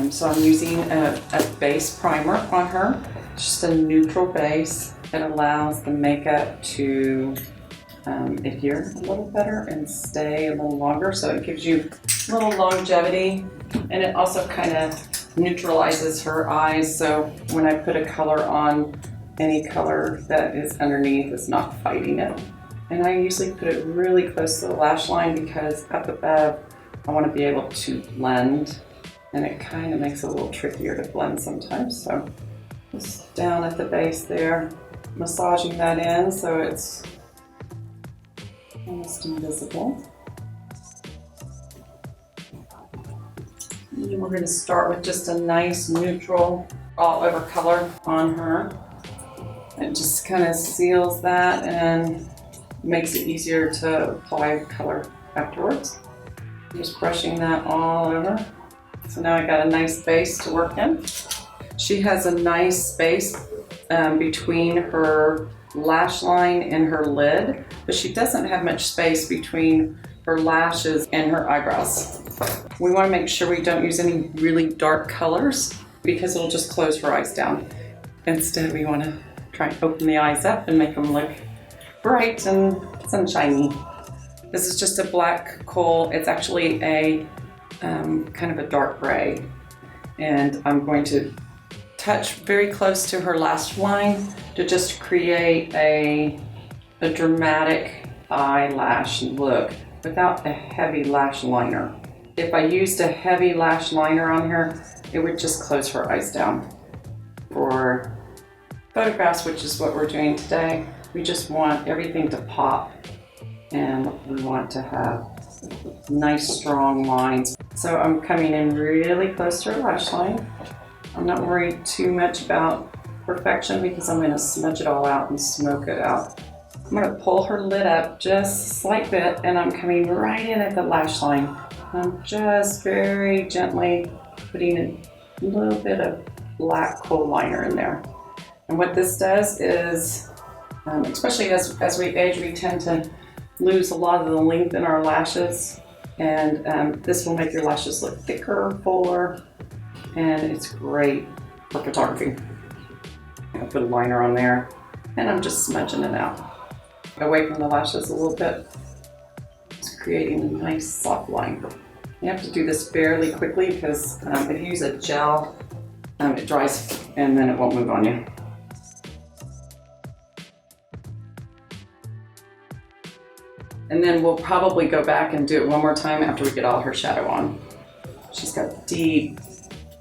So I'm using a base primer on her, just a neutral base that allows the makeup to adhere a little better and stay a little longer. So it gives you a little longevity, and it also kind of neutralizes her eyes. So when I put a color on, any color that is underneath is not fighting it. And I usually put it really close to the lash line because up above, I want to be able to blend, and it kind of makes it a little trickier to blend sometimes. So just down at the base there, massaging that in so it's almost invisible. And we're going to start with just a nice neutral all over color on her. It just kind of seals that and makes it easier to apply color afterwards. Just brushing that all over. So now I got a nice base to work in. She has a nice space between her lash line and her lid, but she doesn't have much space between her lashes and her eyebrows. We want to make sure we don't use any really dark colors because it'll just close her eyes down. Instead, we want to try and open the eyes up and make them look bright and sunshiny. This is just a black kohl. It's actually a kind of a dark gray. And I'm going to touch very close to her lash line to just create a dramatic eyelash look without a heavy lash liner. If I used a heavy lash liner on her, it would just close her eyes down. For photographs, which is what we're doing today, we just want everything to pop, and we want to have nice strong lines. So I'm coming in really close to her lash line. I'm not worried too much about perfection because I'm going to smudge it all out and smoke it out. I'm going to pull her lid up just a slight bit, and I'm coming right in at the lash line. I'm just very gently putting a little bit of black kohl liner in there. And what this does is, especially as we age, we tend to lose a lot of the length in our lashes, and this will make your lashes look thicker, fuller, and it's great for photography. I put a liner on there, and I'm just smudging it out, away from the lashes a little bit, just creating a nice soft line. You have to do this fairly quickly because if you use a gel, it dries and then it won't move on you. And then we'll probably go back and do it one more time after we get all her shadow on. She's got deep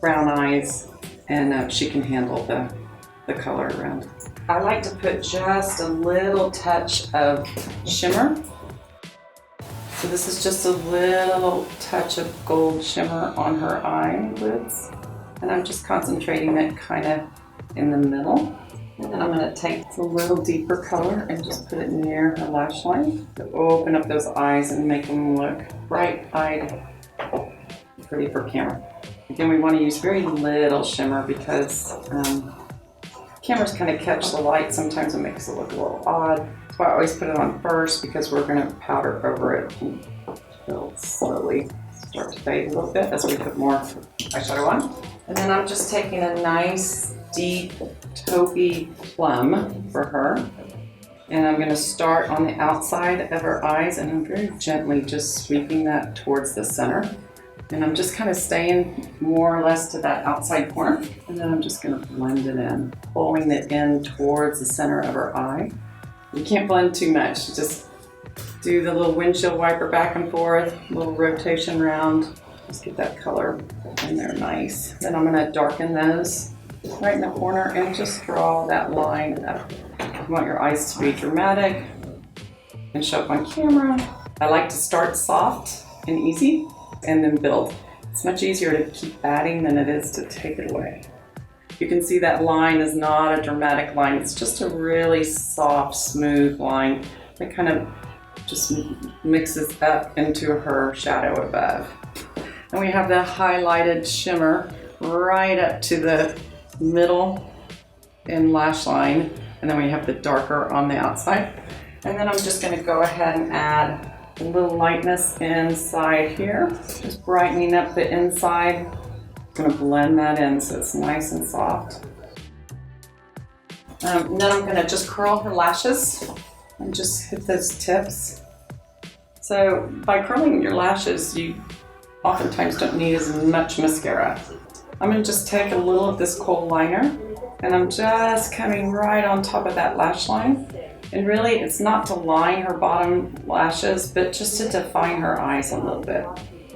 brown eyes, and she can handle the color around. I like to put just a little touch of shimmer. So this is just a little touch of gold shimmer on her eyelids. And I'm just concentrating it kind of in the middle. And then I'm going to take a little deeper color and just put it near her lash line to open up those eyes and make them look bright-eyed, pretty for camera. Again, we want to use very little shimmer because cameras kind of catch the light. Sometimes it makes it look a little odd. That's why I always put it on first, because we're going to powder over it and it'll slowly start to fade a little bit as we put more eyeshadow on. And then I'm just taking a nice deep taupey plum for her, and I'm going to start on the outside of her eyes, and I'm very gently just sweeping that towards the center, and I'm just kind of staying more or less to that outside corner, and then I'm just going to blend it in, pulling it in towards the center of her eye. You can't blend too much, just do the little windshield wiper back and forth, a little rotation round, just get that color in there nice. Then I'm going to darken those right in the corner and just draw that line up. You want your eyes to be dramatic and show up on camera. I like to start soft and easy and then build. It's much easier to keep adding than it is to take it away. You can see that line is not a dramatic line. It's just a really soft, smooth line that kind of just mixes up into her shadow above. And we have the highlighted shimmer right up to the middle and lash line, and then we have the darker on the outside. And then I'm just going to go ahead and add a little lightness inside here, just brightening up the inside I'm gonna blend that in so it's nice and soft. And then I'm gonna just curl her lashes and just hit those tips. So by curling your lashes, you oftentimes don't need as much mascara. I'm gonna just take a little of this kohl liner and I'm just coming right on top of that lash line. And really, it's not to line her bottom lashes, but just to define her eyes a little bit.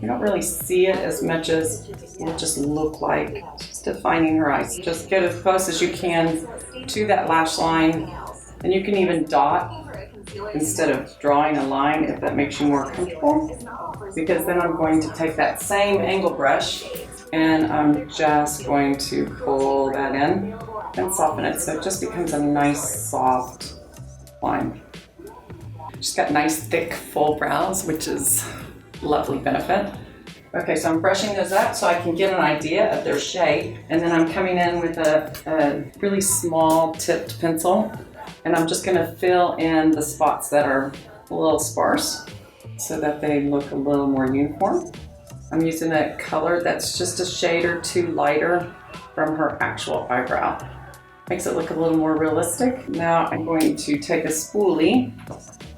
You don't really see it as much as it just look like just defining her eyes. Just get as close as you can to that lash line, and you can even dot instead of drawing a line if that makes you more comfortable. Because then I'm going to take that same angle brush and I'm just going to pull that in and soften it so it just becomes a nice soft line. She's got nice thick full brows, which is a lovely benefit. Okay, so I'm brushing those up so I can get an idea of their shape, and then I'm coming in with a really small tipped pencil and I'm just going to fill in the spots that are a little sparse so that they look a little more uniform. I'm using a color that's just a shade or two lighter from her actual eyebrow. Makes it look a little more realistic. Now I'm going to take a spoolie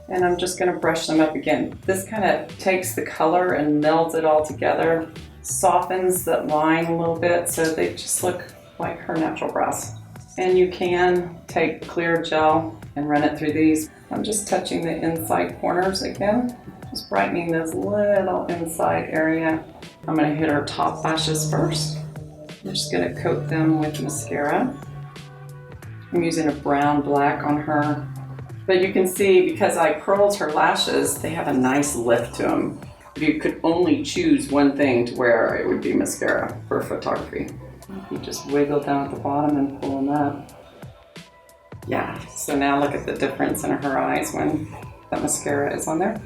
and I'm just going to brush them up again. This kind of takes the color and melds it all together, softens that line a little bit so they just look like her natural brows. And you can take clear gel and run it through these. I'm just touching the inside corners again, just brightening this little inside area. I'm going to hit her top lashes first. I'm just going to coat them with mascara. I'm using a brown black on her. But you can see, because I curled her lashes, they have a nice lift to them. If you could only choose one thing to wear, it would be mascara for photography. You just wiggle down at the bottom and pull them up. Yeah, so now look at the difference in her eyes when that mascara is on there.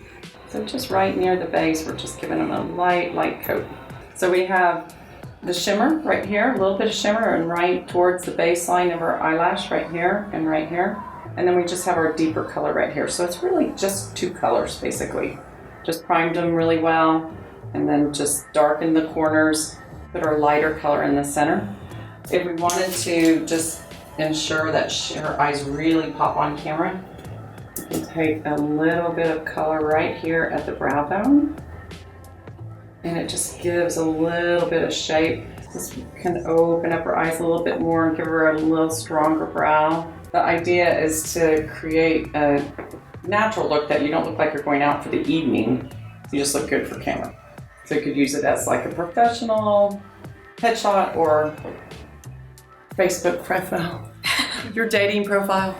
So just right near the base, we're just giving them a light coat. So we have the shimmer right here, a little bit of shimmer, and right towards the baseline of our eyelash right here and right here. And then we just have our deeper color right here. So it's really just two colors basically. Just primed them really well and then just darken the corners, put our lighter color in the center. If we wanted to just ensure that her eyes really pop on camera, you can take a little bit of color right here at the brow bone. And it just gives a little bit of shape. This can open up her eyes a little bit more and give her a little stronger brow. The idea is to create a natural look that you don't look like you're going out for the evening. You just look good for camera. So you could use it as like a professional headshot or Facebook profile, your dating profile.